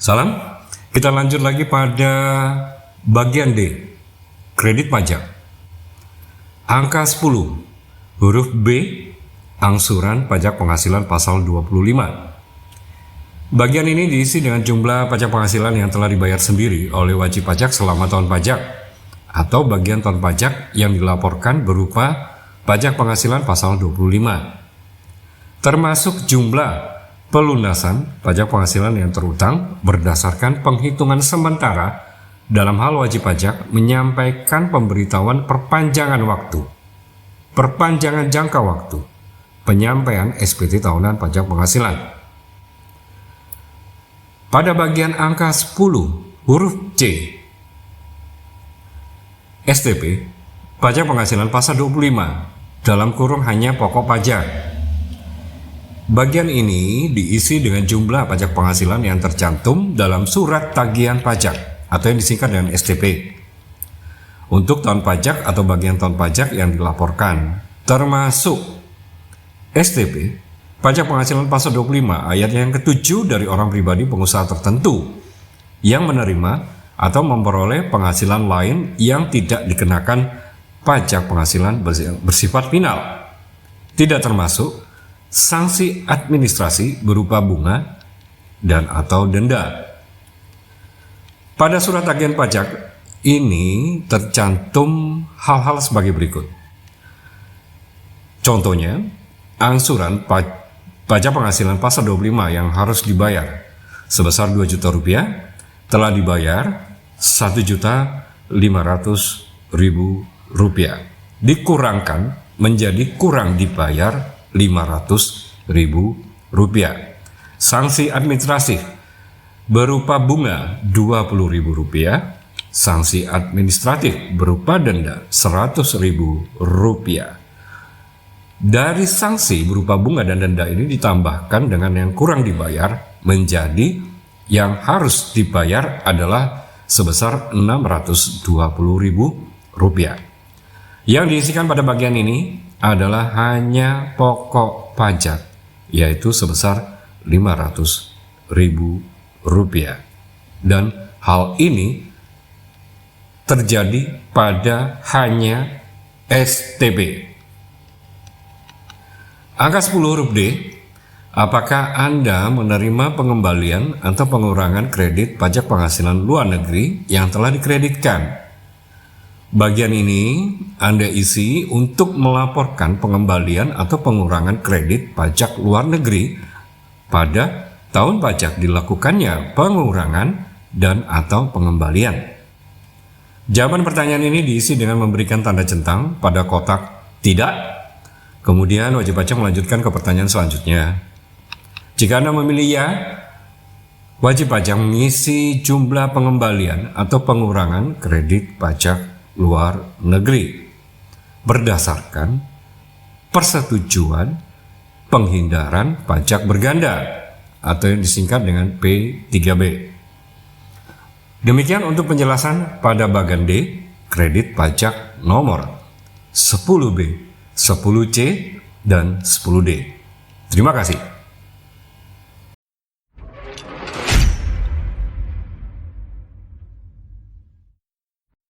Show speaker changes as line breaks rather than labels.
Salam, kita lanjut lagi pada bagian D, kredit pajak. Angka 10, huruf B, angsuran pajak penghasilan pasal 25. Bagian ini diisi dengan jumlah pajak penghasilan yang telah dibayar sendiri oleh wajib pajak selama tahun pajak, atau bagian tahun pajak yang dilaporkan berupa pajak penghasilan pasal 25. Termasuk jumlah pelunasan pajak penghasilan yang terutang berdasarkan penghitungan sementara dalam hal wajib pajak menyampaikan pemberitahuan perpanjangan waktu, perpanjangan jangka waktu, penyampaian SPT tahunan pajak penghasilan. Pada bagian angka 10, huruf C, STP, pajak penghasilan pasal 25, dalam kurung hanya pokok pajak. Bagian ini diisi dengan jumlah pajak penghasilan yang tercantum dalam surat tagihan pajak atau yang disingkat dengan STP untuk tahun pajak atau bagian tahun pajak yang dilaporkan, termasuk STP pajak penghasilan pasal 25 ayat yang ke-7 dari orang pribadi pengusaha tertentu yang menerima atau memperoleh penghasilan lain yang tidak dikenakan pajak penghasilan bersifat final, tidak termasuk sanksi administrasi berupa bunga dan atau denda. Pada surat tagihan pajak ini tercantum hal-hal sebagai berikut. Contohnya, angsuran pajak penghasilan pasal 25 yang harus dibayar sebesar 2 juta rupiah telah dibayar 1.500.000 rupiah, dikurangkan menjadi kurang dibayar 500.000 rupiah. Sanksi administratif berupa bunga 20.000 rupiah, sanksi administratif berupa denda 100.000 rupiah. Dari sanksi berupa bunga dan denda ini ditambahkan dengan yang kurang dibayar menjadi yang harus dibayar adalah sebesar 620.000 rupiah. Yang diisikan pada bagian ini adalah hanya pokok pajak, yaitu sebesar 500.000 rupiah. Dan hal ini terjadi pada hanya STP. Angka 10 huruf D, apakah Anda menerima pengembalian atau pengurangan kredit pajak penghasilan luar negeri yang telah dikreditkan? Bagian ini Anda isi untuk melaporkan pengembalian atau pengurangan kredit pajak luar negeri pada tahun pajak dilakukannya pengurangan dan atau pengembalian. Jawaban pertanyaan ini diisi dengan memberikan tanda centang pada kotak tidak. Kemudian wajib pajak melanjutkan ke pertanyaan selanjutnya. Jika Anda memilih ya, wajib pajak mengisi jumlah pengembalian atau pengurangan kredit pajak luar negeri berdasarkan persetujuan penghindaran pajak berganda atau yang disingkat dengan P3B. Demikian untuk penjelasan pada bagian D, kredit pajak nomor 10B, 10C, dan 10D. Terima kasih.